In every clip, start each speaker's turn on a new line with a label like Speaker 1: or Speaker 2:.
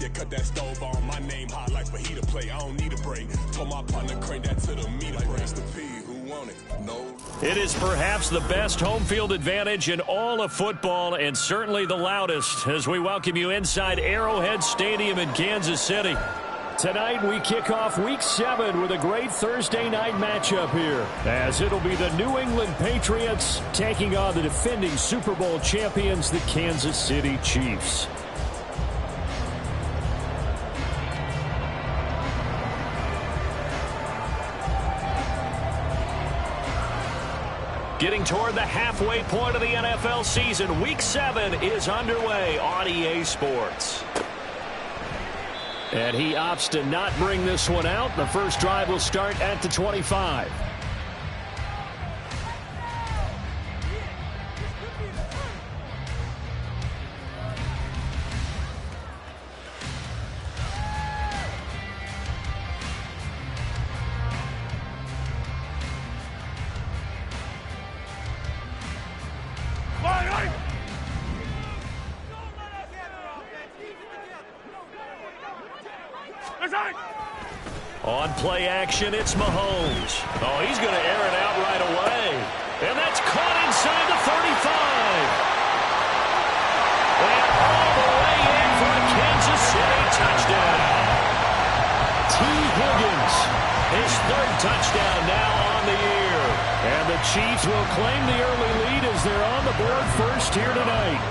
Speaker 1: Yeah, cut that stove on. My name hot like fajita plate. I don't need a break. Told my partner crank that to the meter break. Mr. P, who won it? No.
Speaker 2: It is perhaps the best home field advantage in all of football, and certainly the loudest, as we welcome you inside Arrowhead Stadium in Kansas City. Tonight we kick off Week 7 with a great Thursday night matchup here, as it'll be the New England Patriots taking on the defending Super Bowl champions, the Kansas City Chiefs. Getting toward the halfway point of the NFL season, Week 7 is underway on EA Sports. And he opts to not bring this one out. The first drive will start at the 25. On play action, it's Mahomes. Oh, he's going to air it out right away. And that's caught inside the 35. And all the way in for a Kansas City touchdown. T. Higgins, his third touchdown now on the year. And the Chiefs will claim the early lead as they're on the board first here tonight.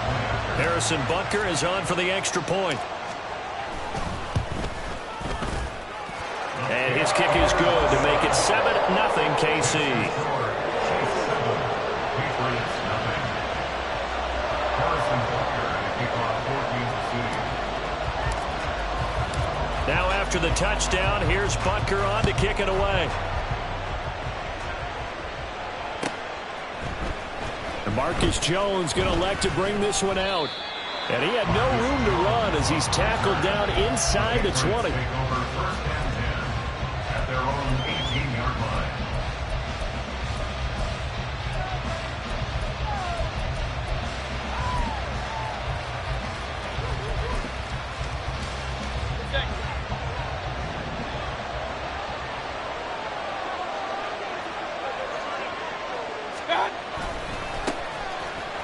Speaker 2: Harrison Butker is on for the extra point. And his kick is good to make it 7-0 KC. Now after the touchdown, here's Butker on to kick it away. And Marcus Jones going to elect to bring this one out. And he had no room to run as he's tackled down inside the 20.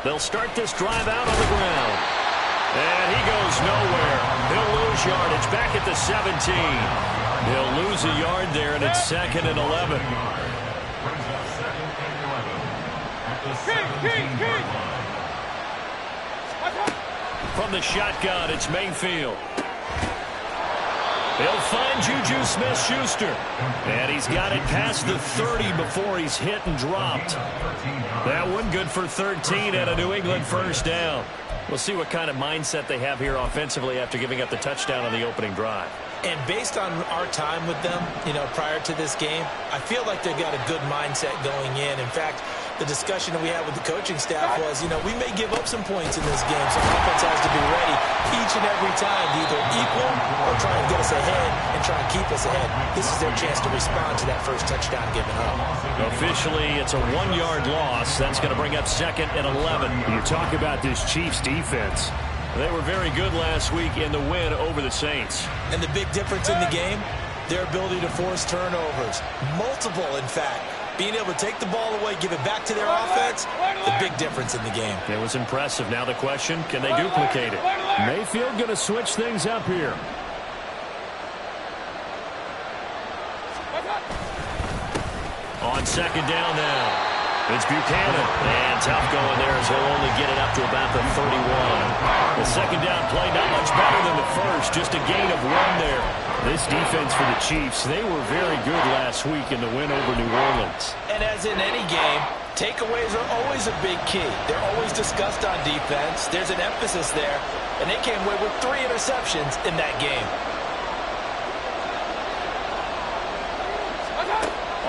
Speaker 2: They'll start this drive out on the ground. And he goes nowhere. He'll lose yardage back at the 17. He'll lose a yard there, and it's 2nd and 11. From the shotgun, it's Mayfield. He'll find Juju Smith-Schuster. And he's got it past the 30 before he's hit and dropped. That one good for 13 and a New England first down. We'll see what kind of mindset they have here offensively after giving up the touchdown on the opening drive.
Speaker 3: And based on our time with them, prior to this game, I feel like they've got a good mindset going in. In fact, the discussion that we had with the coaching staff was, we may give up some points in this game, so offense has to be ready each and every time to either equal or try and get us ahead and try and keep us ahead. This is their chance to respond to that first touchdown given up.
Speaker 2: Officially, it's a 1-yard loss. That's going to bring up 2nd and 11.
Speaker 4: You talk about this Chiefs defense.
Speaker 2: They were very good last week in the win over the Saints.
Speaker 3: And the big difference in the game, their ability to force turnovers. Multiple, in fact. Being able to take the ball away, give it back to their offense, the big difference in the game.
Speaker 2: It was impressive. Now the question, can they duplicate it?
Speaker 4: Mayfield going to switch things up here.
Speaker 2: On 2nd down now. It's Buchanan. And tough going there as he'll only get it up to about the 31. The 2nd down play not much better than the first. Just a gain of 1 there.
Speaker 4: This defense for the Chiefs, they were very good last week in the win over New Orleans.
Speaker 3: And as in any game, takeaways are always a big key. They're always discussed on defense. There's an emphasis there. And they came away with 3 interceptions in that game.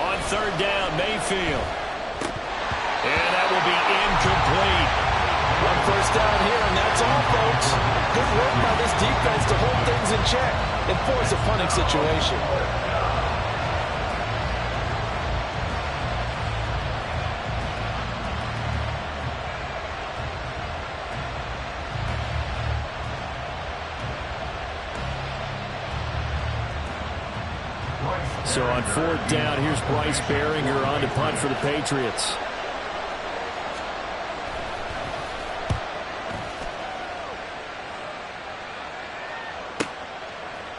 Speaker 2: On 3rd down, Mayfield. And that will be incomplete.
Speaker 3: 1 first down here, and that's all, folks. Good work by this defense to hold things in check and force a punting situation.
Speaker 2: So on 4th down, here's Bryce Behringer on to punt for the Patriots.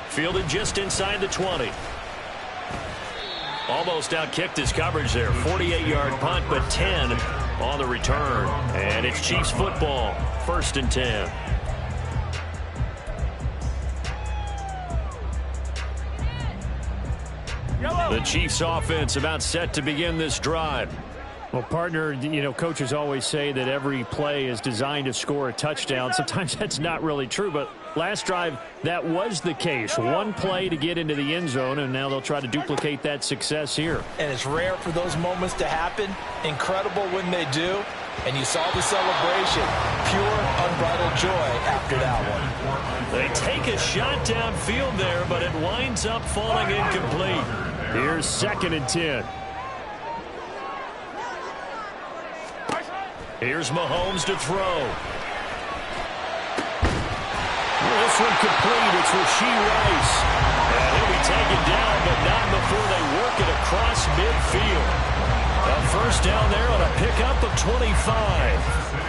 Speaker 2: Fielded just inside the 20. Almost outkicked his coverage there. 48-yard punt, but 10 on the return. And it's Chiefs football. 1st and 10. The Chiefs offense about set to begin this drive. Well, partner, coaches always say that every play is designed to score a touchdown. Sometimes that's not really true, but last drive, that was the case. One play to get into the end zone, and now they'll try to duplicate that success here.
Speaker 3: And it's rare for those moments to happen. Incredible when they do. And you saw the celebration. Pure, unbridled joy after that one.
Speaker 2: They take a shot downfield there, but it winds up falling incomplete. Here's 2nd and 10. Here's Mahomes to throw. This one complete. It's Rashee Rice. And he'll be taken down, but not before they work it across midfield. A 1st down there on a pickup of 25.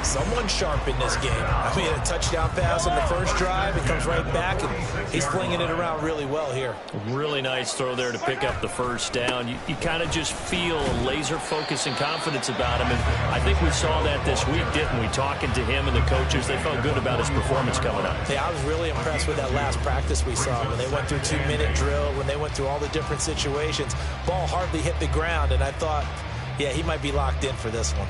Speaker 3: Someone sharp in this game. I mean, a touchdown pass on the first drive. It comes right back, and he's flinging it around really well here.
Speaker 2: Really nice throw there to pick up the 1st down. You kind of just feel a laser focus and confidence about him. And I think we saw that this week, didn't we? Talking to him and the coaches, they felt good about his performance coming up.
Speaker 3: Yeah, I was really impressed with that last practice we saw when they went through 2-minute drill, when they went through all the different situations. Ball hardly hit the ground, and I thought, yeah, he might be locked in for this one.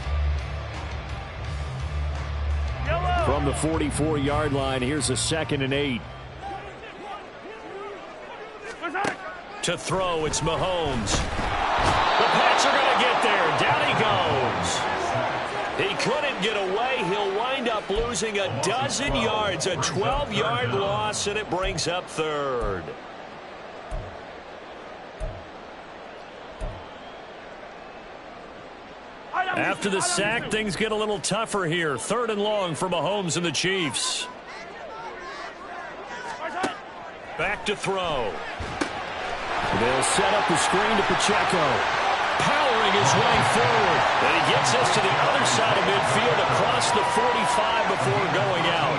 Speaker 2: From the 44-yard line, here's a 2nd and 8. To throw, it's Mahomes. The Pats are going to get there. Down he goes. He couldn't get away. He'll wind up losing a dozen yards, a 12-yard loss, and it brings up 3rd. After the sack, things get a little tougher here. 3rd and long for Mahomes and the Chiefs. Back to throw. They'll set up the screen to Pacheco. Powering his way forward. And he gets us to the other side of midfield across the 45 before going out.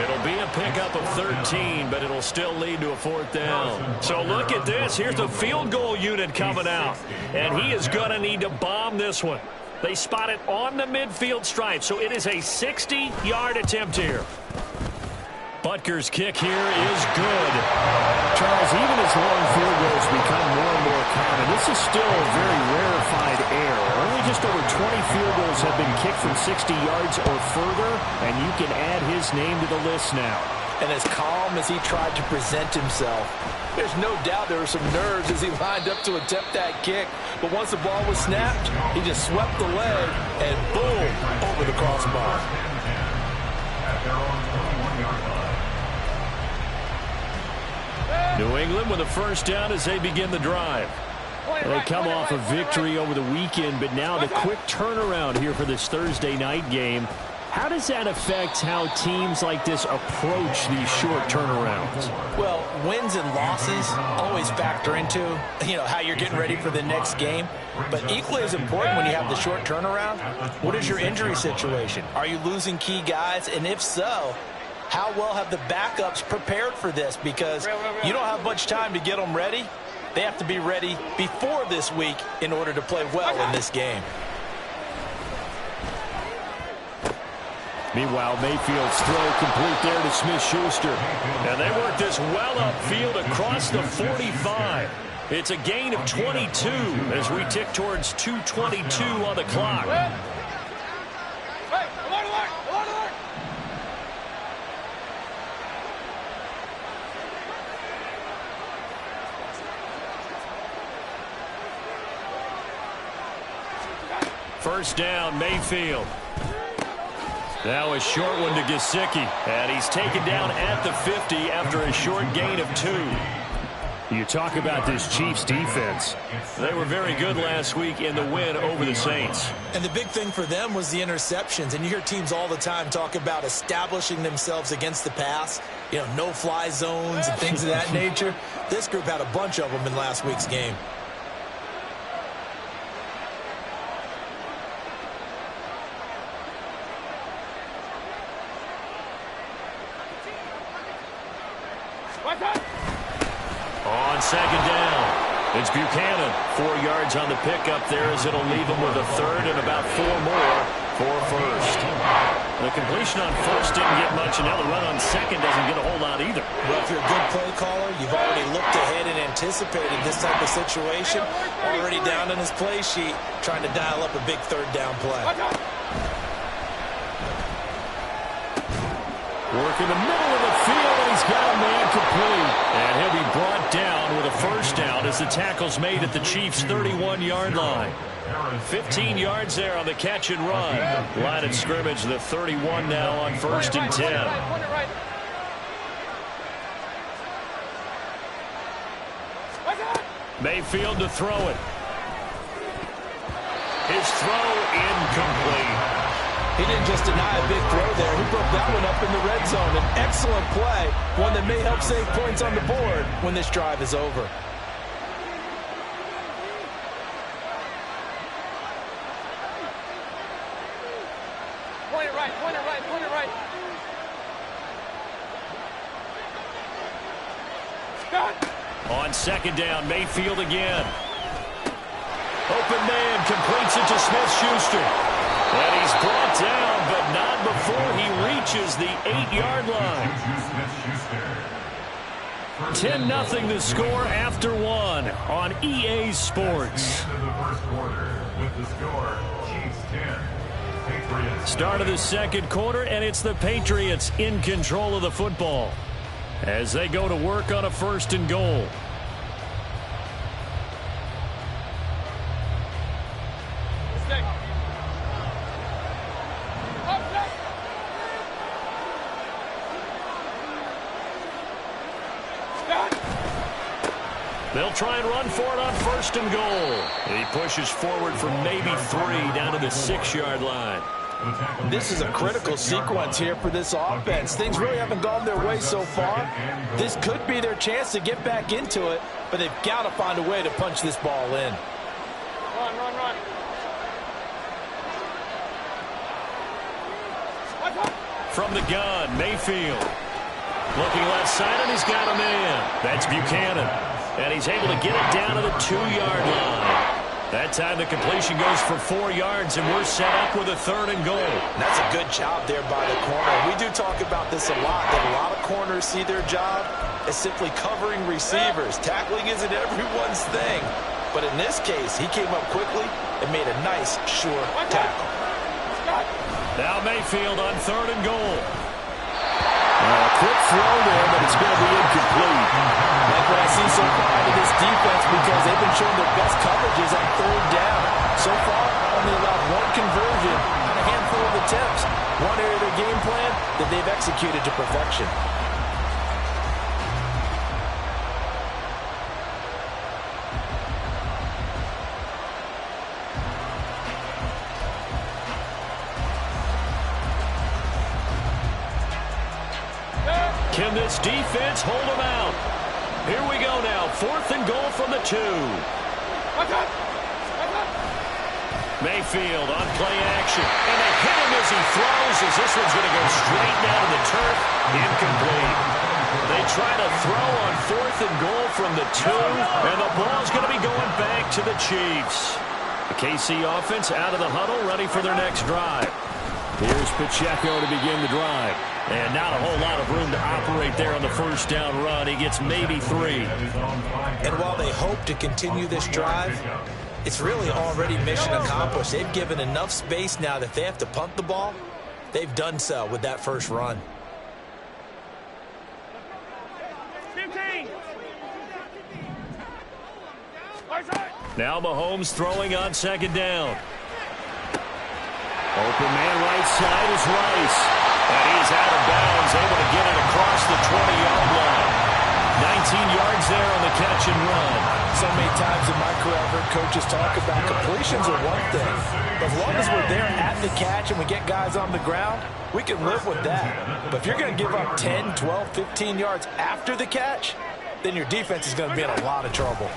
Speaker 2: It'll be a pickup of 13, but it'll still lead to a 4th down. So look at this. Here's the field goal unit coming out. And he is going to need to bomb this one. They spot it on the midfield stripe, so it is a 60-yard attempt here. Butker's kick here is good. Charles, even as long field goals become more and more common, this is still a very rarefied error. Only just over 20 field goals have been kicked from 60 yards or further, and you can add his name to the list now.
Speaker 3: And as calm as he tried to present himself, there's no doubt there were some nerves as he lined up to attempt that kick. But once the ball was snapped, he just swept the leg and boom, over the crossbar.
Speaker 2: New England with a 1st down as they begin the drive. They come off a victory over the weekend, but now the quick turnaround here for this Thursday night game. How does that affect how teams like this approach these short turnarounds?
Speaker 3: Well, wins and losses always factor into, how you're getting ready for the next game. But equally as important when you have the short turnaround, what is your injury situation? Are you losing key guys? And if so, how well have the backups prepared for this? Because you don't have much time to get them ready. They have to be ready before this week in order to play well in this game.
Speaker 2: Meanwhile, Mayfield's throw complete there to Smith-Schuster. And they work this well upfield across the 45. It's a gain of 22 as we tick towards 2:22 on the clock. First down, Mayfield. Now a short one to Gesicki. And he's taken down at the 50 after a short gain of 2.
Speaker 4: You talk about this Chiefs defense.
Speaker 2: They were very good last week in the win over the Saints.
Speaker 3: And the big thing for them was the interceptions. And you hear teams all the time talk about establishing themselves against the pass. You know, no-fly zones and things of that nature. This group had a bunch of them in last week's game.
Speaker 2: On second down, it's Buchanan. 4 yards on the pickup there as it'll leave him with a third and about 4 more for first. The completion on first didn't get much, and now the run on second doesn't get a whole lot either.
Speaker 3: Well, if you're a good play caller, you've already looked ahead and anticipated this type of situation. Already down on his play sheet, trying to dial up a big third down play.
Speaker 2: Work in the middle of the field, and he's got a man complete. And he'll be brought down with a first down as the tackle's made at the Chiefs' 31-yard line. 15 yards there on the catch and run. Line of scrimmage, the 31 now on first and 10. Mayfield to throw it. His throw incomplete.
Speaker 3: He didn't just deny a big throw there. He broke that one up in the red zone. An excellent play, one that may help save points on the board when this drive is over.
Speaker 5: Point it right, point it right, point it right.
Speaker 2: On second down, Mayfield again. Open man completes it to Smith-Schuster. And he's brought down, but not before he reaches the 8-yard line. 10-0 the score after one on EA Sports. Start of the second quarter, and it's the Patriots in control of the football as they go to work on a first and goal. They'll try and run for it on first and goal. He pushes forward for maybe 3 down to the 6-yard line.
Speaker 3: This is a critical sequence here for this offense. Things really haven't gone their way so far. This could be their chance to get back into it, but they've got to find a way to punch this ball in.
Speaker 5: Run, run, run.
Speaker 2: From the gun, Mayfield. Looking left side, and he's got a man. That's Buchanan. And he's able to get it down to the 2-yard line. That time the completion goes for 4 yards, and we're set up with a third and goal.
Speaker 3: That's a good job there by the corner. We do talk about this a lot, that a lot of corners see their job as simply covering receivers. Tackling isn't everyone's thing. But in this case, he came up quickly and made a nice, sure tackle.
Speaker 2: Now Mayfield on third and goal. A quick throw there, but it's going to be incomplete.
Speaker 3: Like what I see so far out of this defense, because they've been showing their best coverages on third down. So far, only allowed 1 conversion on a handful of attempts. One area of their game plan that they've executed to perfection.
Speaker 2: Can this defense hold them out? Here we go now. 4th and goal from the 2. Mayfield on play action. And they hit him as he throws, as this one's going to go straight down to the turf. Incomplete. They try to throw on 4th and goal from the 2. And the ball's going to be going back to the Chiefs. The KC offense out of the huddle, ready for their next drive. Here's Pacheco to begin the drive. And not a whole lot of room to operate there on the first down run. He gets maybe 3.
Speaker 3: And while they hope to continue this drive, it's really already mission accomplished. They've given enough space now that if they have to punt the ball, they've done so with that first run.
Speaker 5: 15.
Speaker 2: Now Mahomes throwing on second down. Open man right side is Rice. And he's out of bounds, able to get it across the 20-yard line. 19 yards Jones there on the catch and run.
Speaker 3: So many times in my career, I've heard coaches talk about completions are one thing. But as long as we're there at the catch and we get guys on the ground, we can live with that. But if you're going to give up 10, 12, 15 yards after the catch, then your defense is going to be in a lot of trouble.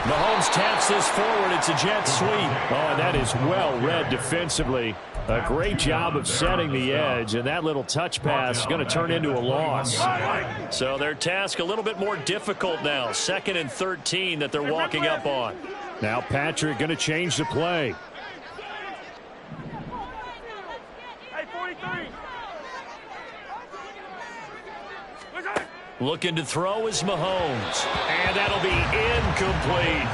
Speaker 2: Mahomes taps this forward. It's a jet sweep.
Speaker 4: Oh, and that is well read defensively. A great job of setting the edge, and that little touch pass is going to turn into a loss.
Speaker 2: So their task a little bit more difficult now. 2nd and 13 that they're walking up on.
Speaker 4: Now Patrick going to change the play.
Speaker 2: Looking to throw is Mahomes. And that'll be incomplete.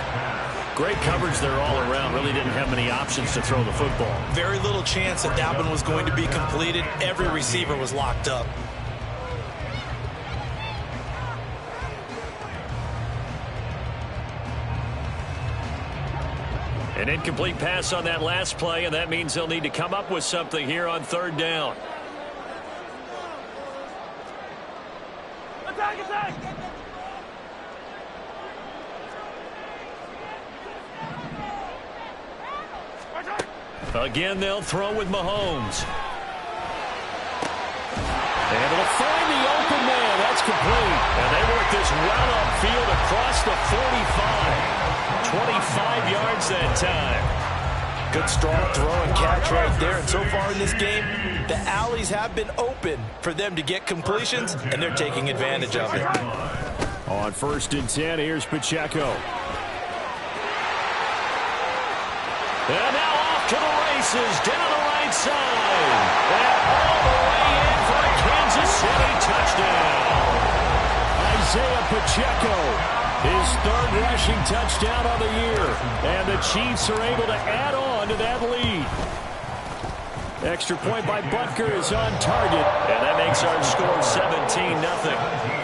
Speaker 2: Great coverage there all around. Really didn't have many options to throw the football.
Speaker 3: Very little chance that that one was going to be completed. Every receiver was locked up.
Speaker 2: An incomplete pass on that last play, and that means they'll need to come up with something here on 3rd down.
Speaker 5: Attack, attack!
Speaker 2: Again, they'll throw with Mahomes. And it'll find the open man. That's complete. And they work this well upfield across the 45. 25 yards that time.
Speaker 3: Good strong throw and catch right there. And so far in this game, the alleys have been open for them to get completions, and they're taking advantage of it.
Speaker 4: On 1st and 10, here's Pacheco.
Speaker 2: And now off to the races, down the right side. And all the way in for a Kansas City touchdown.
Speaker 4: Isaiah Pacheco, his 3rd rushing touchdown on the year. And the Chiefs are able to add on to that lead. Extra point by Butker is on target.
Speaker 2: And that makes our score 17-0.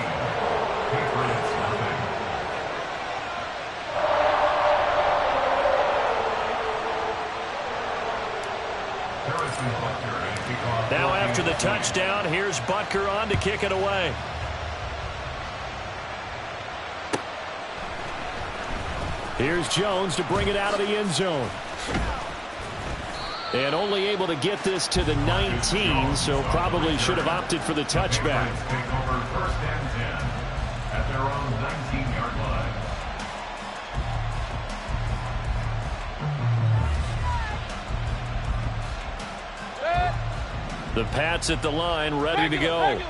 Speaker 2: Now after the touchdown, here's Butker on to kick it away.
Speaker 4: Here's Jones to bring it out of the end zone. And only able to get this to the 19, so probably should have opted for the touchback.
Speaker 6: Take over 1st and 10 at their own 19-yard line.
Speaker 2: The Pats at the line, ready to go.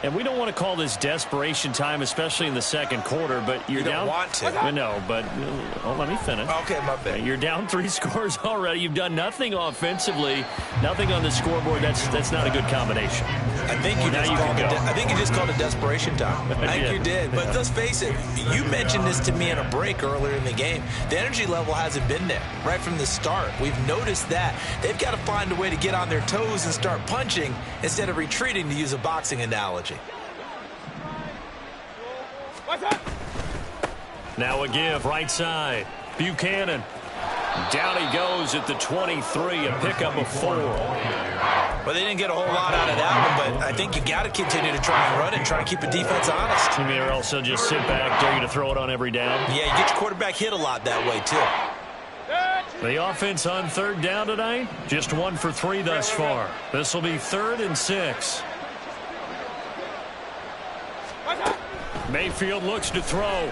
Speaker 2: And we don't want to call this desperation time, especially in the 2nd quarter, but you're
Speaker 3: You don't
Speaker 2: down.
Speaker 3: want to.
Speaker 2: No, but let me finish.
Speaker 3: Okay, my bad.
Speaker 2: You're down 3 scores already. You've done nothing offensively, nothing on the scoreboard. That's not a good combination.
Speaker 3: I think you just called it desperation time. I think you did. But let's face it, you mentioned this to me in a break earlier in the game. The energy level hasn't been there right from the start. We've noticed that. They've got to find a way to get on their toes and start punching instead of retreating, to use a boxing analogy.
Speaker 2: Now a give, right side. Buchanan. Down he goes at the 23, a pickup of 4.
Speaker 3: Well, they didn't get a whole lot out of that one, but I think you got to continue to try and run and try to keep the defense honest.
Speaker 2: You mean, or also just sit back, dare you to throw it on every down?
Speaker 3: Yeah, you get your quarterback hit a lot that way, too.
Speaker 2: The offense on 3rd down tonight, just 1 for 3 thus far. This will be 3rd and 6. Mayfield looks to throw.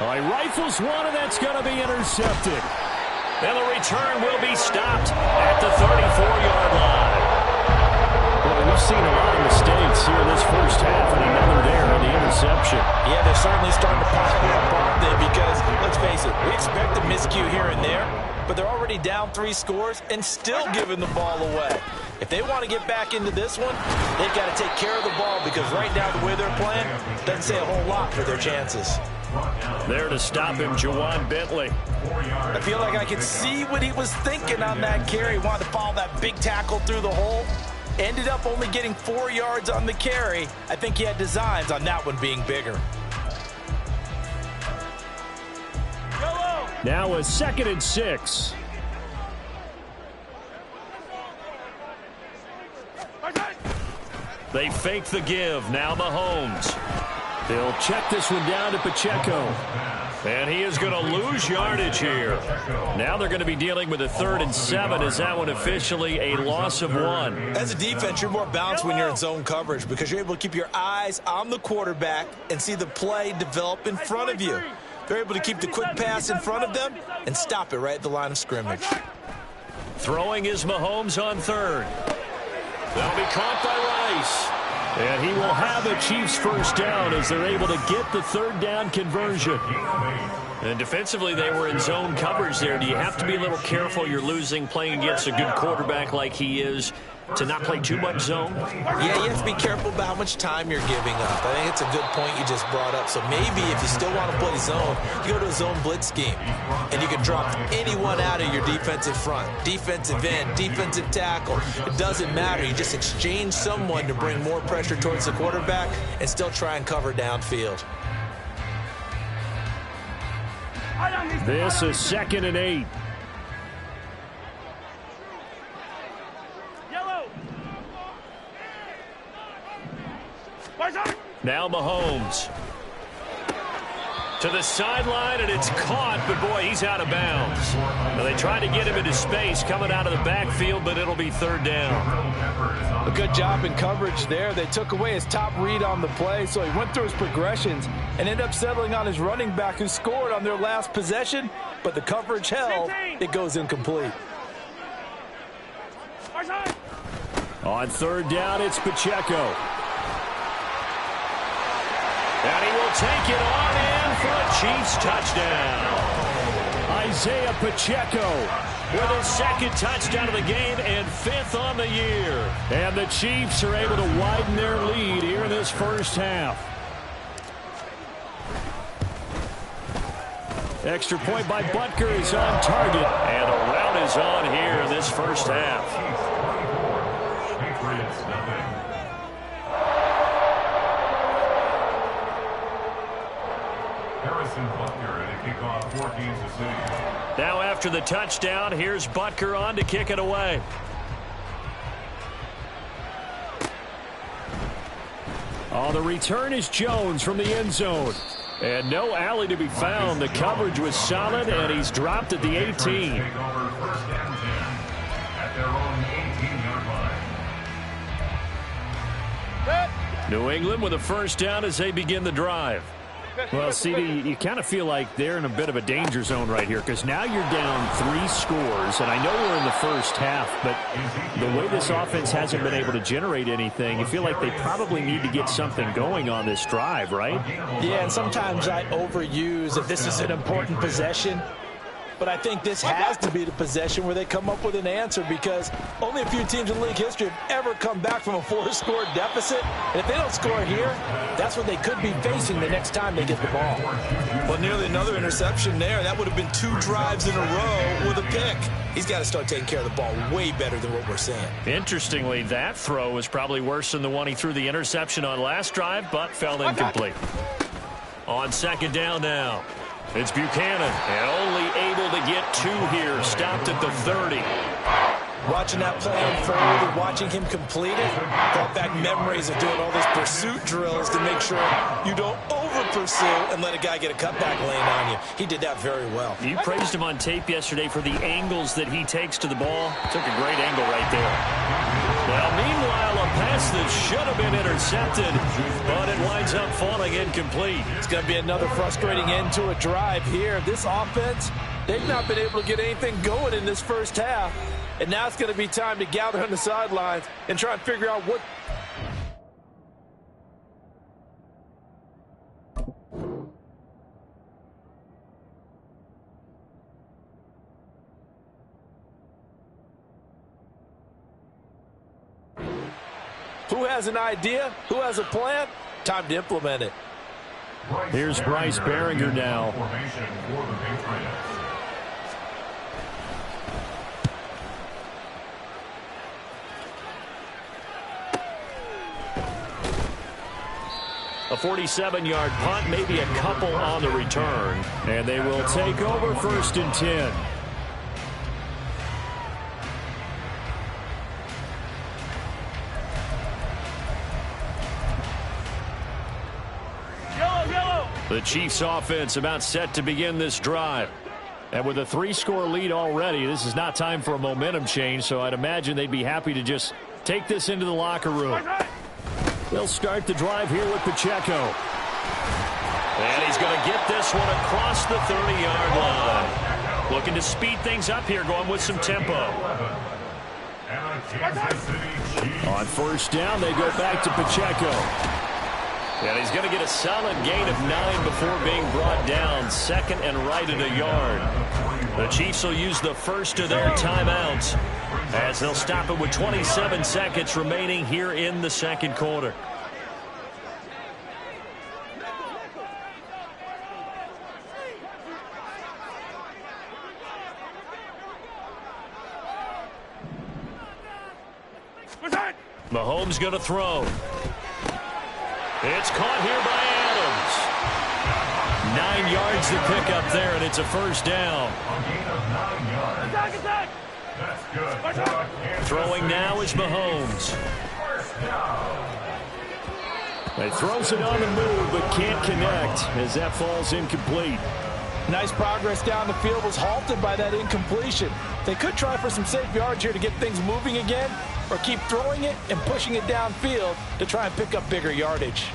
Speaker 4: He rifles one, and that's going to be intercepted.
Speaker 2: And the return will be stopped at the 34-yard line.
Speaker 4: Well, we've seen a lot of mistakes here this first half, and another there on the interception.
Speaker 3: Yeah, they're certainly starting to pile up on them because, let's face it, we expect a miscue here and there, but they're already down 3 scores and still giving the ball away. If they want to get back into this one, they've got to take care of the ball because right now the way they're playing doesn't say a whole lot for their chances.
Speaker 2: There to stop him, Jawan Bentley.
Speaker 3: I feel like I can see what he was thinking on that carry. He wanted to follow that big tackle through the hole. Ended up only getting 4 yards on the carry. I think he had designs on that one being bigger.
Speaker 4: Now a 2nd and 6.
Speaker 2: They fake the give. Now Mahomes.
Speaker 4: They'll check this one down to Pacheco.
Speaker 2: And he is going to lose yardage here. Now they're going to be dealing with a 3rd and 7. Is that one officially a loss of 1?
Speaker 3: As a defense, you're more balanced when you're in zone coverage because you're able to keep your eyes on the quarterback and see the play develop in front of you. They're able to keep the quick pass in front of them and stop it right at the line of scrimmage.
Speaker 2: Throwing is Mahomes on 3rd. That'll be caught by Rice.
Speaker 4: And he will have a Chiefs first down as they're able to get the 3rd down conversion.
Speaker 2: And defensively, they were in zone coverage there. Do you have to be a little careful? You're losing, playing against a good quarterback like he is, to not play too much zone?
Speaker 3: Yeah, you have to be careful about how much time you're giving up. I think it's a good point you just brought up. So maybe if you still want to play zone, you go to a zone blitz scheme. And you can drop anyone out of your defensive front. Defensive end, defensive tackle. It doesn't matter. You just exchange someone to bring more pressure towards the quarterback and still try and cover downfield.
Speaker 4: This is 2nd and 8.
Speaker 2: Now Mahomes. To the sideline, and it's caught, but boy, he's out of bounds. Now, they tried to get him into space coming out of the backfield, but it'll be 3rd down.
Speaker 7: A good job in coverage there. They took away his top read on the play, so he went through his progressions and ended up settling on his running back who scored on their last possession, but the coverage held. It goes incomplete.
Speaker 4: On 3rd down, it's Pacheco.
Speaker 2: And he will take it on in for a Chiefs touchdown.
Speaker 4: Isaiah Pacheco
Speaker 2: with his 2nd touchdown of the game and 5th on the year.
Speaker 4: And the Chiefs are able to widen their lead here in this first half. Extra point by Butker is on target.
Speaker 2: And a rout is on here in this first half. Now after the touchdown, here's Butker on to kick it away.
Speaker 4: On the return is Jones from the end zone. And no alley to be found. The coverage was solid, and he's dropped at the 18.
Speaker 2: New England with a first down as they begin the drive.
Speaker 4: Well, CD, you kind of feel like they're in a bit of a danger zone right here because now you're down 3 scores, and I know we're in the first half, but the way this offense hasn't been able to generate anything, you feel like they probably need to get something going on this drive, right?
Speaker 3: Yeah, and sometimes I overuse that this is an important possession. But I think this has to be the possession where they come up with an answer because only a few teams in league history have ever come back from a 4-score deficit. And if they don't score here, that's what they could be facing the next time they get the ball. Well, nearly another interception there. That would have been 2 drives in a row with a pick. He's got to start taking care of the ball way better than what we're seeing.
Speaker 2: Interestingly, that throw was probably worse than the one he threw the interception on last drive, but fell incomplete. On 2nd down now. It's Buchanan, and only able to get 2 here. Stopped at the 30.
Speaker 3: Watching that play unfold and watching him complete it brought back memories of doing all those pursuit drills to make sure you don't over-pursue and let a guy get a cutback lane on you. He did that very well.
Speaker 2: You praised him on tape yesterday for the angles that he takes to the ball. Took a great angle right there. Well, meanwhile, a pass that should have been intercepted, but it winds up falling incomplete.
Speaker 7: It's going to be another frustrating end to a drive here. This offense, they've not been able to get anything going in this first half. And now it's going to be time to gather on the sidelines and try and figure out what. Who has an idea? Who has a plan? Time to implement it.
Speaker 4: Here's Bryce Behringer now.
Speaker 2: A 47-yard punt, maybe a couple on the return.
Speaker 4: And they will take over 1st and 10.
Speaker 2: The Chiefs offense about set to begin this drive.
Speaker 4: And with a 3-score lead already, this is not time for a momentum change, so I'd imagine they'd be happy to just take this into the locker room. They'll start the drive here with Pacheco.
Speaker 2: And he's going to get this one across the 30-yard line. Looking to speed things up here, going with some tempo.
Speaker 4: On first down, they go back to Pacheco.
Speaker 2: And he's going to get a solid gain of 9 before being brought down. Second and right at a yard. The Chiefs will use the first of their timeouts as they'll stop it with 27 seconds remaining here in the second quarter. Mahomes going to throw. It's caught here by Adams. 9 yards to pick up there, and it's a first down. Throwing now is Mahomes.
Speaker 4: He throws it on the move, but can't connect as that falls incomplete.
Speaker 7: Nice progress down the field, was halted by that incompletion. They could try for some safe yards here to get things moving again, or keep throwing it and pushing it downfield to try and pick up bigger yardage.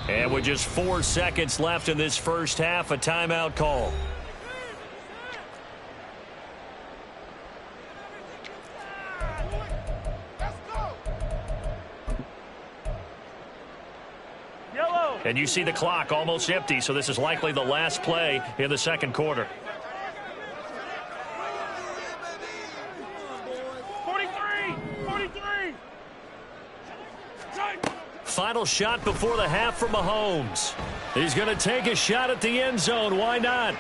Speaker 2: And with just 4 seconds left in this first half, a timeout call. And you see the clock almost empty, so this is likely the last play in the second quarter.
Speaker 5: 43!
Speaker 2: Final shot before the half from Mahomes. He's going to take a shot at the end zone. Why not?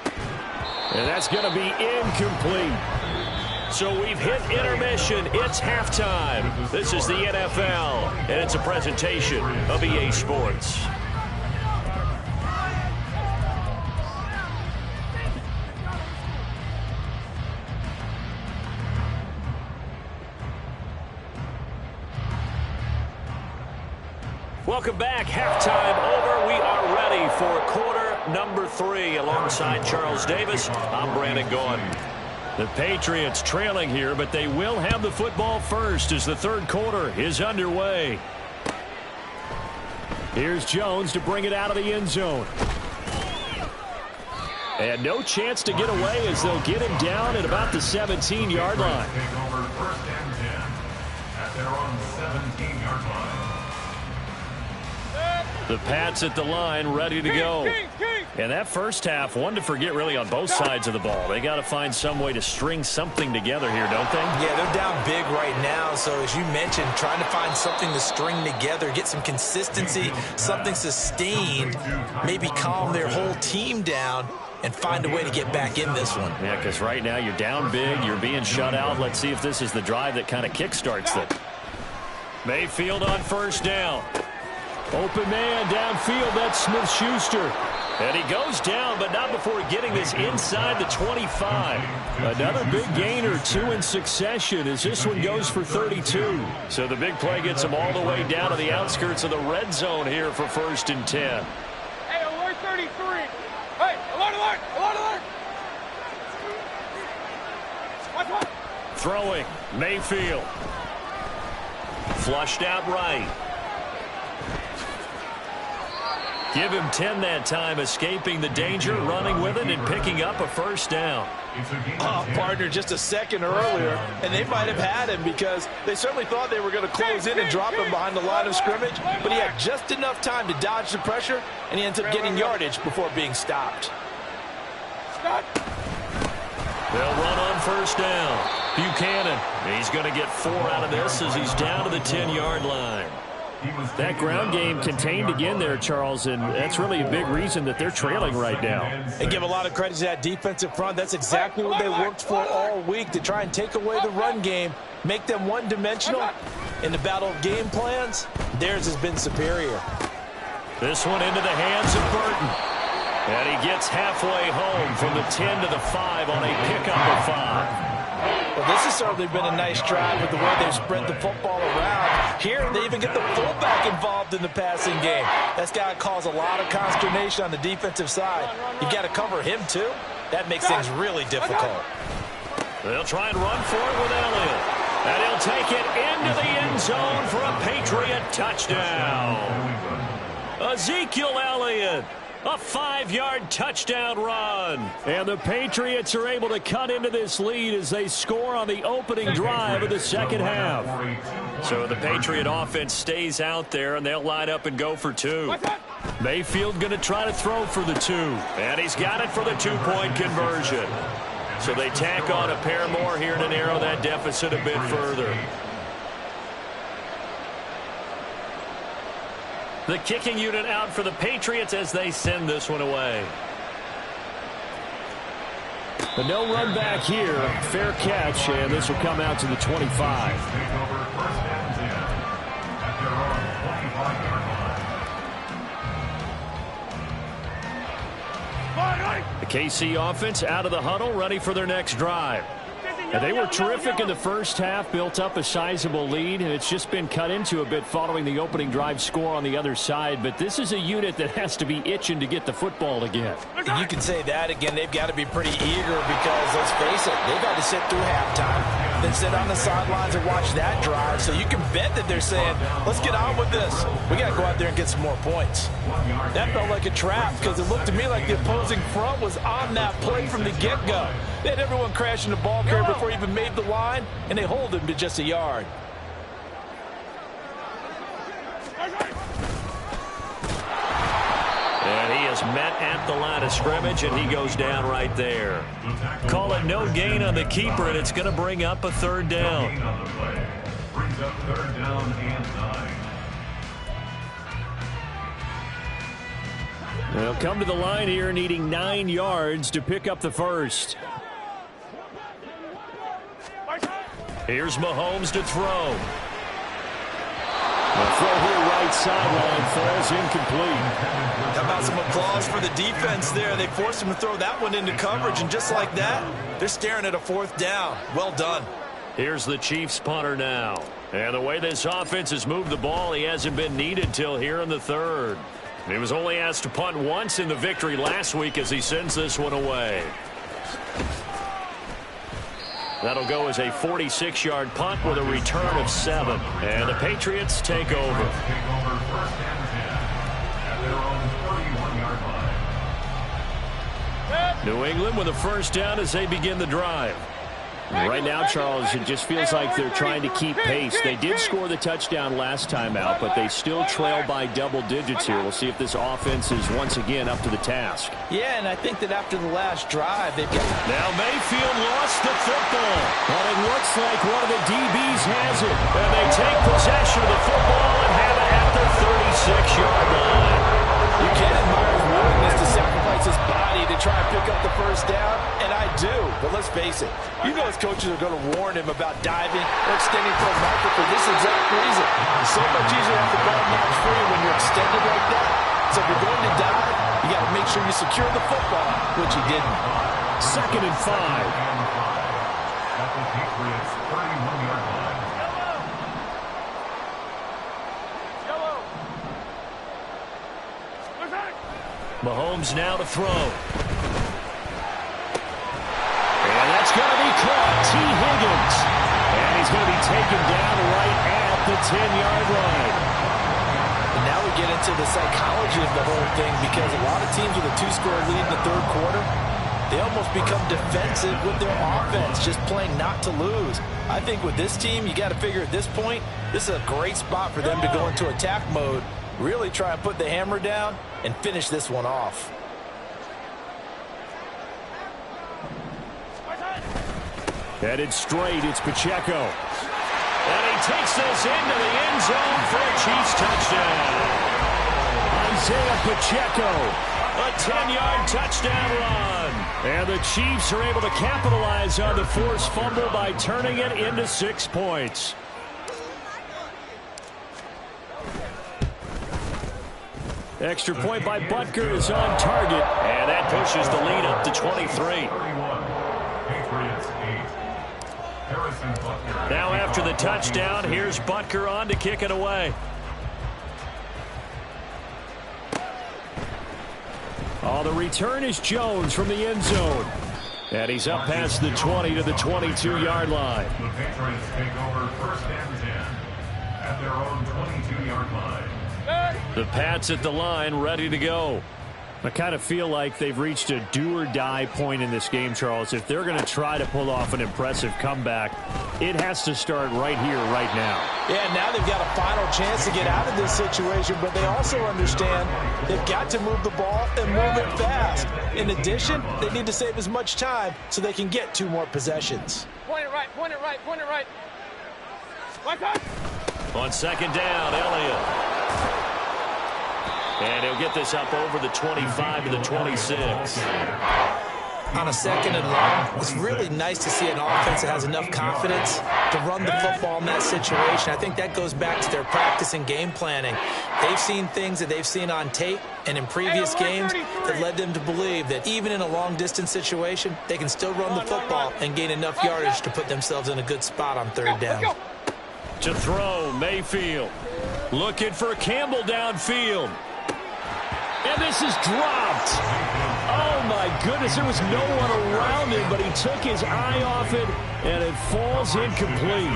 Speaker 4: And that's going to be incomplete.
Speaker 2: So we've hit intermission. It's halftime. This is the NFL, and it's a presentation of EA Sports. Welcome back. Halftime over. We are ready for quarter number 3. Alongside Charles Davis, I'm Brandon Gordon.
Speaker 4: The Patriots trailing here, but they will have the football first as the third quarter is underway. Here's Jones to bring it out of the end zone. And no chance to get away as they'll get him down at about the 17-yard line.
Speaker 6: First and 10 at their own 17-yard line.
Speaker 2: The Pats at the line, ready to go. And that first half, one to forget really on both sides of the ball. They got to find some way to string something together here, don't they?
Speaker 3: Yeah, they're down big right now. So as you mentioned, trying to find something to string together, get some consistency, something sustained, maybe calm their whole team down and find a way to get back in this one.
Speaker 2: Yeah, because right now you're down big, you're being shut out. Let's see if this is the drive that kind of kickstarts them. Mayfield on first down.
Speaker 4: Open man downfield, that's Smith-Schuster.
Speaker 2: And he goes down, but not before getting this inside the 25.
Speaker 4: Another big gain or 2 in succession as this one goes for 32.
Speaker 2: So the big play gets him all the way down to the outskirts of the red zone here for first and 10.
Speaker 5: Hey, alert 33. Hey, alert, alert, alert, alert. Watch, watch.
Speaker 2: Throwing, Mayfield. Flushed out right. Give him 10 that time, escaping the danger, running with it, and picking up a first down.
Speaker 7: Partner, just a second earlier, and they might have had him because they certainly thought they were going to close in and drop him behind the line of scrimmage, but he had just enough time to dodge the pressure, and he ends up getting yardage before being stopped.
Speaker 2: They'll run on first down. Buchanan, he's going to get 4 out of this as he's down to the 10-yard line.
Speaker 4: That ground game contained again there, Charles, and that's really a big reason that they're trailing right now.
Speaker 7: They give a lot of credit to that defensive front. That's exactly what they worked for all week, to try and take away the run game, make them one-dimensional in the battle of game plans.
Speaker 3: theirs has been superior.
Speaker 2: This one into the hands of Burton. And he gets halfway home from the 10 to the 5 on a pickup of 5.
Speaker 3: Well, this has certainly been a nice drive with the way they've spread the football around. Here, they even get the fullback involved in the passing game. That's got to cause a lot of consternation on the defensive side. You've got to cover him, too. That makes things really difficult.
Speaker 2: They'll try and run for it with Elliott. And he'll take it into the end zone for a Patriot touchdown. Ezekiel Elliott. A 5-yard touchdown run.
Speaker 4: And the Patriots are able to cut into this lead as they score on the opening drive of the second half.
Speaker 2: So the Patriot offense stays out there, and they'll line up and go for 2. Mayfield going to try to throw for the 2. And he's got it for the 2-point conversion. So they tack on a pair more here to narrow that deficit a bit further. The kicking unit out for the Patriots as they send this one away.
Speaker 4: But no run back here. Fair catch, and this will come out to the 25.
Speaker 2: The KC offense out of the huddle, ready for their next drive.
Speaker 4: And they were terrific in the first half, built up a sizable lead, and it's just been cut into a bit following the opening drive score on the other side. But this is a unit that has to be itching to get the football again.
Speaker 3: You can say that again. They've got to be pretty eager because, let's face it, they've got to sit through halftime, then sit on the sidelines and watch that drive. So you can bet that they're saying, let's get on with this. We got to go out there and get some more points. That felt like a trap because it looked to me like the opposing front was on that play from the get-go. They had everyone crashing the ball carrier before he even made the line, and they hold him to just a yard.
Speaker 2: And he is met at the line of scrimmage, and he goes down right there. Call it no gain on the keeper, and it's going to bring up a 3rd down.
Speaker 6: Brings up 3rd down and 9.
Speaker 4: They'll come to the line here needing 9 yards to pick up the first.
Speaker 2: Here's Mahomes to throw.
Speaker 4: The throw here right sideline falls incomplete.
Speaker 3: How about some applause for the defense there? They forced him to throw that one into coverage, and just like that, they're staring at a 4th down. Well done.
Speaker 2: Here's the Chiefs punter now. And the way this offense has moved the ball, he hasn't been needed till here in the 3rd. He was only asked to punt once in the victory last week as he sends this one away. That'll go as a 46-yard punt with a return of 7. And the Patriots take over. New England with a 1st down as they begin the drive.
Speaker 4: Right now, Charles, it just feels like they're trying to keep pace. They did score the touchdown last time out, but they still trail by double digits here. We'll see if this offense is once again up to the task.
Speaker 3: Yeah, and I think that after the last drive, they've got...
Speaker 2: Now Mayfield lost the football.
Speaker 4: But it looks like one of the DBs has it.
Speaker 2: And they take possession of the football and have it at the 36-yard line.
Speaker 3: You can't admire his willingness to sacrifice his body to try and pick up the 1st down, and I do. But let's face it, you know his coaches are going to warn him about diving or extending for a marker for this exact reason. It's so much easier to have the ball knocked free when you're extended like that. So if you're going to dive, you got to make sure you secure the football, which he didn't.
Speaker 4: 2nd and 5.
Speaker 6: At the Patriots' 31-yard line.
Speaker 2: Mahomes now to throw. And that's going to be caught. T. Higgins. And he's going to be taken down right at the 10-yard line.
Speaker 3: And now we get into the psychology of the whole thing because a lot of teams with a 2-score lead in the 3rd quarter, they almost become defensive with their offense, just playing not to lose. I think with this team, you got to figure at this point, this is a great spot for them to go into attack mode, really try and put the hammer down and finish this one off.
Speaker 4: Headed straight, it's Pacheco.
Speaker 2: And he takes this into the end zone for a Chiefs touchdown.
Speaker 4: Isaiah Pacheco.
Speaker 2: A 10-yard touchdown run.
Speaker 4: And the Chiefs are able to capitalize on the forced fumble by turning it into 6 points. Extra point by Butker is on target.
Speaker 2: And that pushes the lead up to 23. Now after the touchdown, here's Butker on to kick it away.
Speaker 4: Oh, the return is Jones from the end zone. And he's up past the 20 to the 22-yard line.
Speaker 6: The Patriots take over first and 10 at their own 22-yard line.
Speaker 2: The Pats at the line, ready to go.
Speaker 4: I kind of feel like they've reached a do-or-die point in this game, Charles. If they're going to try to pull off an impressive comeback, it has to start right here, right now.
Speaker 7: Yeah, now they've got a final chance to get out of this situation, but they also understand they've got to move the ball and move it fast. In addition, they need to save as much time so they can get 2 more possessions.
Speaker 5: Point it right, point it right, point it right. Right side.
Speaker 2: On second down, Elliott. And he'll get this up over the 25 to the 26.
Speaker 3: On a second and long, it's really nice to see an offense that has enough confidence to run the football in that situation. I think that goes back to their practice and game planning. They've seen things that they've seen on tape and in previous games that led them to believe that even in a long-distance situation, they can still run the football and gain enough yardage to put themselves in a good spot on third down.
Speaker 2: To throw, Mayfield. Looking for Campbell downfield.
Speaker 4: And this is dropped. Oh, my goodness. There was no one around him, but he took his eye off it, and it falls incomplete.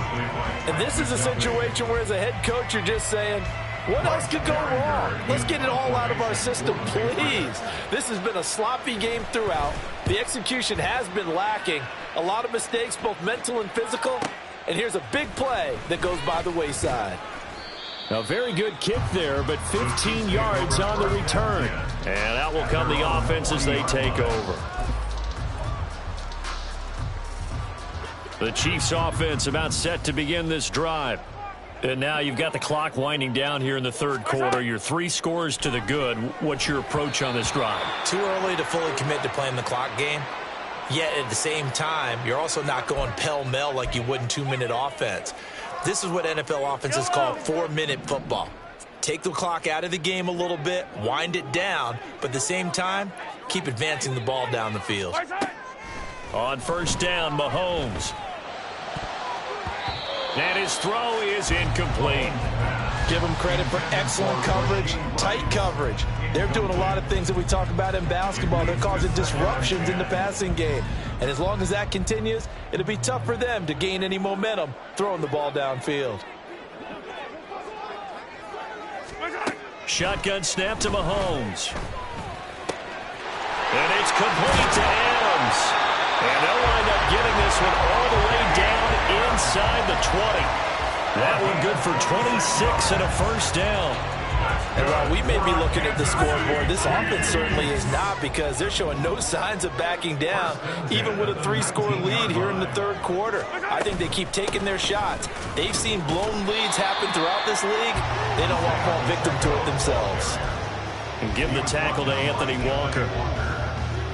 Speaker 7: And this is a situation where, as a head coach, you're just saying, what else could go wrong? Let's get it all out of our system, please. This has been a sloppy game throughout. The execution has been lacking. A lot of mistakes, both mental and physical. And here's a big play that goes by the wayside.
Speaker 4: A very good kick there, but 15 yards on the return.
Speaker 2: And out will come the offense as they take over. The Chiefs offense about set to begin this drive. And now you've got the clock winding down here in the third quarter. You're 3 scores to the good. What's your approach on this drive?
Speaker 3: Too early to fully commit to playing the clock game. Yet at the same time, you're also not going pell-mell like you would in 2-minute offense. This is what NFL offenses call 4-minute football. Take the clock out of the game a little bit, wind it down, but at the same time, keep advancing the ball down the field.
Speaker 2: On first down, Mahomes. And his throw is incomplete.
Speaker 7: Give them credit for excellent coverage, tight coverage. They're doing a lot of things that we talk about in basketball. They're causing disruptions in the passing game. And as long as that continues, it'll be tough for them to gain any momentum throwing the ball downfield.
Speaker 2: Shotgun snap to Mahomes. And it's complete to Adams. And they'll wind up getting this one all the way down inside the 20. That one good for 26 and a first down.
Speaker 7: And while we may be looking at the scoreboard, this offense certainly is not, because they're showing no signs of backing down, even with a 3-score lead here in the third quarter. I think they keep taking their shots. They've seen blown leads happen throughout this league. They don't want to fall victim to it themselves.
Speaker 2: And give the tackle to Anthony Walker.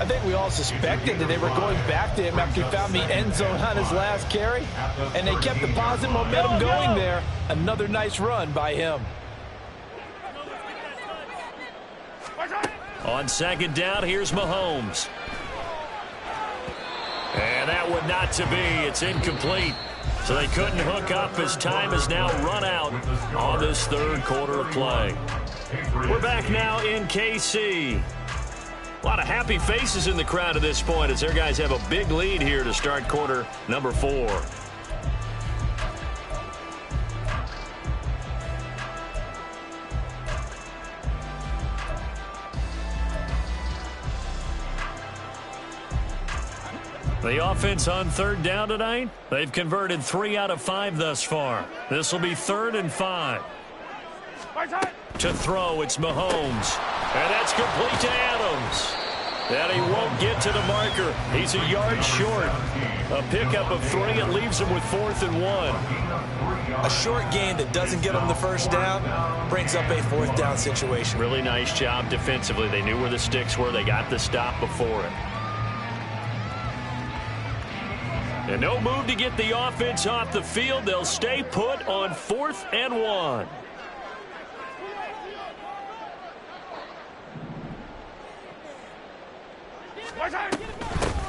Speaker 7: I think we all suspected that they were going back to him after he found the end zone on his last carry, and they kept the positive momentum going there. Another nice run by him.
Speaker 2: On second down, here's Mahomes. And that one not to be. It's incomplete. So they couldn't hook up as time has now run out on this third quarter of play. We're back now in KC. A lot of happy faces in the crowd at this point as their guys have a big lead here to start quarter number 4. The offense on third down tonight, they've converted 3 out of 5 thus far. This will be 3rd and 5. To throw, it's Mahomes. And that's complete to Adams. And he won't get to the marker. He's a yard short. A pickup of 3. It leaves him with 4th and 1.
Speaker 3: A short gain that doesn't get them the first down brings up a 4th down situation.
Speaker 2: Really nice job defensively. They knew where the sticks were. They got the stop before it. And no move to get the offense off the field. They'll stay put on 4th and 1.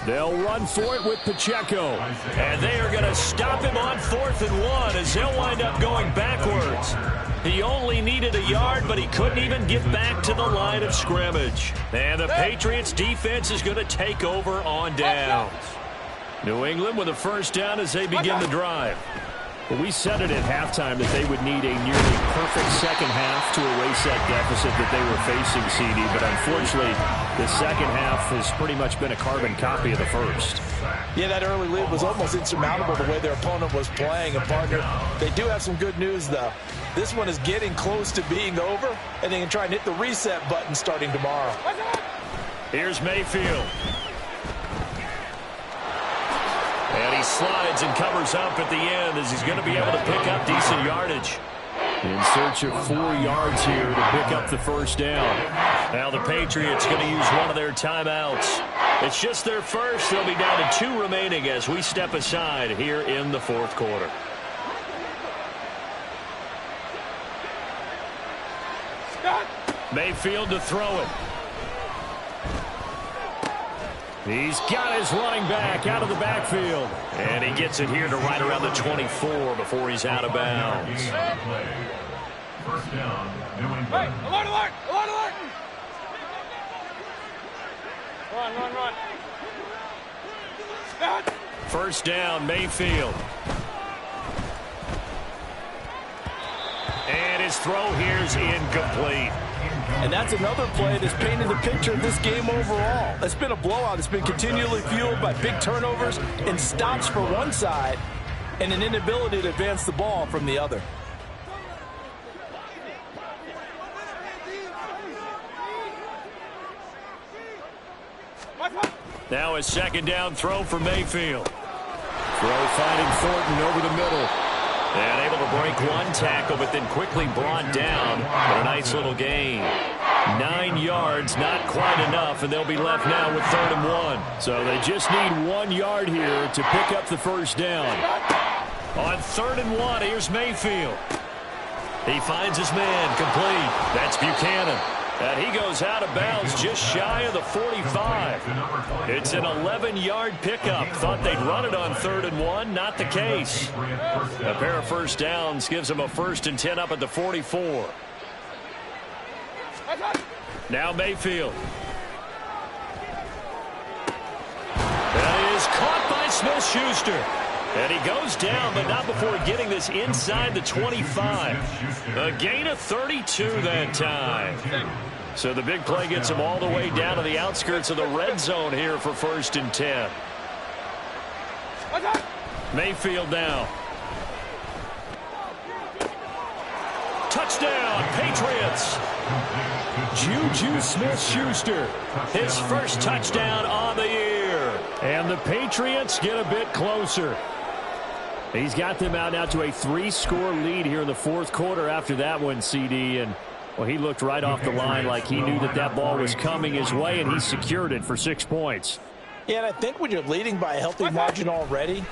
Speaker 4: They'll run for it with Pacheco.
Speaker 2: And they are going to stop him on 4th and 1 as they'll wind up going backwards. He only needed a yard, but he couldn't even get back to the line of scrimmage. And the Patriots defense is going to take over on downs. New England with a first down as they begin the drive.
Speaker 4: Well, we said it at halftime that they would need a nearly perfect second half to erase that deficit that they were facing, CD. But unfortunately, the second half has pretty much been a carbon copy of the first.
Speaker 7: Yeah, that early lead was almost insurmountable the way their opponent was playing. And, partner, they do have some good news, though. This one is getting close to being over, and they can try and hit the reset button starting tomorrow.
Speaker 2: Here's Mayfield. And he slides and covers up at the end as he's going to be able to pick up decent yardage.
Speaker 4: In search of 4 yards here to pick up the first down.
Speaker 2: Now the Patriots going to use one of their timeouts. It's just their first. They'll be down to 2 remaining as we step aside here in the 4th quarter. Mayfield to throw it.
Speaker 4: He's got his running back out of the backfield.
Speaker 2: And he gets it here to right around the 24 before he's out of bounds.
Speaker 6: First down, New England.
Speaker 5: Hey, alert, alert, alert, alert! Run.
Speaker 2: First down, Mayfield. And his throw here's incomplete.
Speaker 7: And that's another play that's painted the picture of this game overall. It's been a blowout. It's been continually fueled by big turnovers and stops for one side and an inability to advance the ball from the other.
Speaker 2: Now a second down throw for Mayfield.
Speaker 4: Throw finding Thornton over the middle.
Speaker 2: And able to break one tackle, but then quickly brought down. But a nice little gain. 9 yards, not quite enough, and they'll be left now with 3rd and 1.
Speaker 4: So they just need 1 yard here to pick up the first down.
Speaker 2: On 3rd and 1, here's Mayfield. He finds his man, complete. That's Buchanan. And he goes out of bounds just shy of the 45. It's an 11-yard pickup. Thought they'd run it on 3rd and 1. Not the case. A pair of first downs gives them a 1st and 10 up at the 44. Now Mayfield. That is caught by Smith-Schuster. And he goes down, but not before getting this inside the 25. A gain of 32 that time. So the big play gets him all the way down to the outskirts of the red zone here for 1st and 10. Mayfield now. Touchdown, Patriots.
Speaker 4: Juju Smith-Schuster.
Speaker 2: His first touchdown on the year.
Speaker 4: And the Patriots get a bit closer. He's got them out now to a 3-score lead here in the 4th quarter after that one, CD. And, well, he looked right off the line like he knew that that ball was coming his way, and he secured it for 6 points.
Speaker 7: Yeah, and I think when you're leading by a healthy margin already,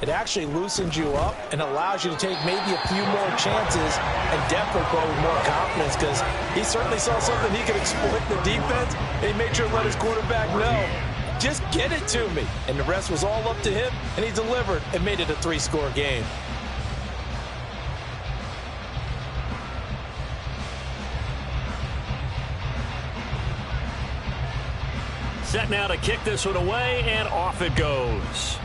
Speaker 7: it actually loosens you up and allows you to take maybe a few more chances and definitely play with more confidence, because he certainly saw something he could exploit the defense, and he made sure to let his quarterback know, just get it to me. And the rest was all up to him, and he delivered and made it a 3-score game.
Speaker 2: Set now to kick this one away, and off it goes.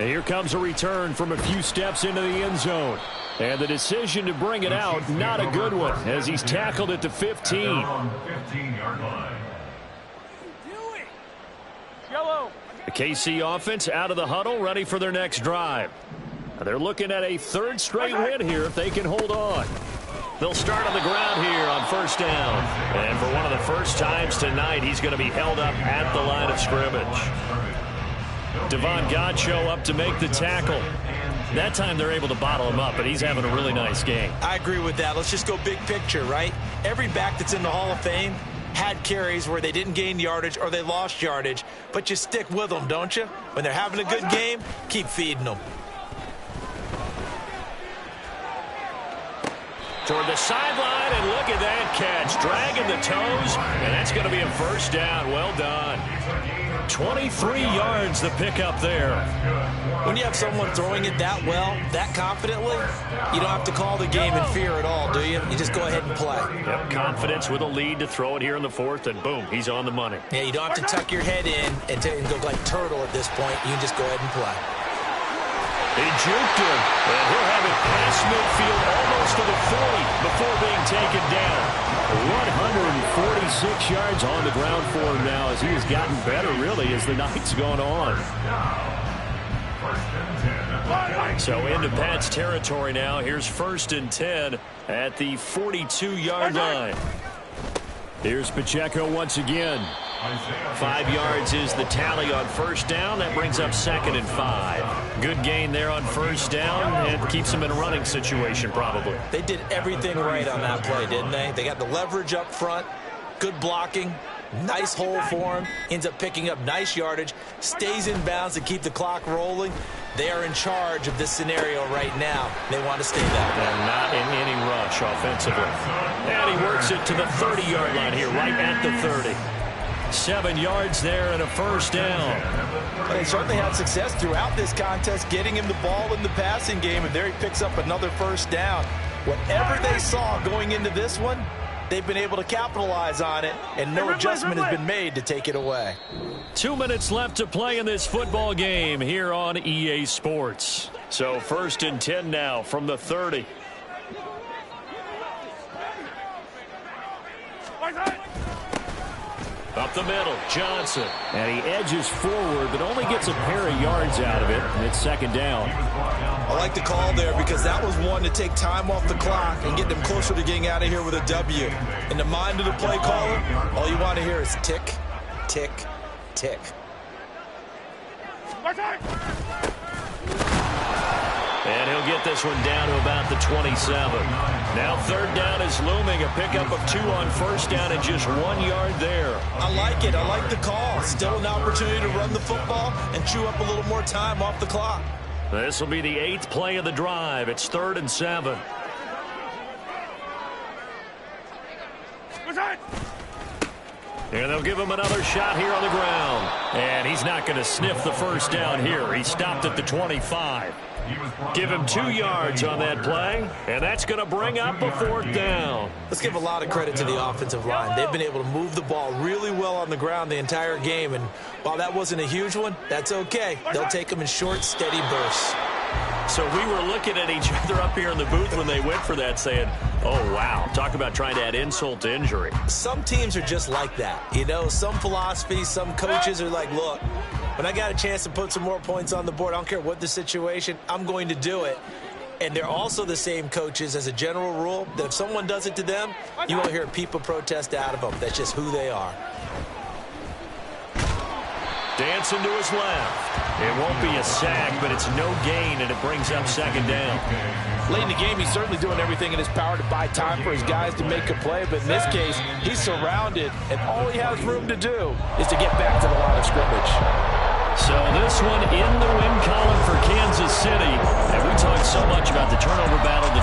Speaker 4: And here comes a return from a few steps into the end zone. And the decision to bring it out, not a good one, as he's tackled at the 15.
Speaker 6: Yard line.
Speaker 5: Yellow.
Speaker 2: The KC offense out of the huddle, ready for their next drive. They're looking at a 3rd straight win here if they can hold on. They'll start on the ground here on 1st down. And for one of the first times tonight, he's going to be held up at the line of scrimmage. Devon Godchaux up to make the tackle. That time they're able to bottle him up, but he's having a really nice game.
Speaker 3: I agree with that. Let's just go big picture, right? Every back that's in the Hall of Fame had carries where they didn't gain yardage or they lost yardage, but you stick with them, don't you? When they're having a good game, keep feeding them.
Speaker 2: toward the sideline, and look at that catch. Dragging the toes, and that's going to be a first down. Well done. 23 yards the pickup there.
Speaker 3: When you have someone throwing it that well, that confidently, you don't have to call the game in fear at all, do you? You just go ahead and play.
Speaker 2: Yep, confidence with a lead to throw it here in the fourth, and boom, he's on the money.
Speaker 3: Yeah, you don't have to tuck your head in and go like turtle at this point. You can just go ahead and play.
Speaker 2: He juked him, and he'll have it past midfield almost to the 40 before being taken down.
Speaker 4: 146 yards on the ground for him now as he has gotten better, really, as the night's gone on.
Speaker 2: So into Pat's territory now. Here's 1st and 10 at the 42-yard line.
Speaker 4: Here's Pacheco once again.
Speaker 2: 5 yards is the tally on first down. That brings up 2nd and 5. Good gain there on first down. It keeps him in a running situation probably.
Speaker 3: They did everything right on that play, didn't they? They got the leverage up front, good blocking, nice hole for him, ends up picking up nice yardage, stays in bounds to keep the clock rolling. They are in charge of this scenario right now. They want to stay that way.
Speaker 2: And not in any rush offensively. And he works it to the 30-yard line here, right at the 30. 7 yards there and a first down.
Speaker 7: They certainly had success throughout this contest getting him the ball in the passing game, and there he picks up another first down. Whatever they saw going into this one, they've been able to capitalize on it, and no adjustment has been made to take it away.
Speaker 2: 2 minutes left to play in this football game here on EA Sports. So 1st and 10 now from the 30. Up the middle, Johnson.
Speaker 4: And he edges forward, but only gets a pair of yards out of it, and it's 2nd down.
Speaker 7: I like the call there because that was one to take time off the clock and get them closer to getting out of here with a W. In the mind of the play caller, all you want to hear is tick, tick, tick.
Speaker 2: And he'll get this one down to about the 27. Now 3rd down is looming. A pickup of 2 on first down and just 1 yard there.
Speaker 7: I like it. I like the call. Still an opportunity to run the football and chew up a little more time off the clock.
Speaker 2: This will be the 8th play of the drive. It's 3rd and 7. And they'll give him another shot here on the ground. And he's not going to sniff the first down here. He stopped at the 25. Give him 2 yards on that play, and that's going to bring up a 4th down.
Speaker 3: Let's give a lot of credit to the offensive line. They've been able to move the ball really well on the ground the entire game, and while that wasn't a huge one, that's okay. They'll take them in short, steady bursts.
Speaker 2: So we were looking at each other up here in the booth when they went for that saying, oh, wow, talk about trying to add insult to injury.
Speaker 3: Some teams are just like that. You know, some philosophies, some coaches are like, look, when I got a chance to put some more points on the board, I don't care what the situation, I'm going to do it. And they're also the same coaches as a general rule that if someone does it to them, you won't hear people protest out of them. That's just who they are.
Speaker 2: Dancing to his left. It won't be a sack, but it's no gain, and it brings up 2nd down.
Speaker 7: Late in the game, he's certainly doing everything in his power to buy time for his guys to make a play, but in this case, he's surrounded, and all he has room to do is to get back to the line of scrimmage.
Speaker 2: So this one in the win column for Kansas City. And we talked so much about the turnover battle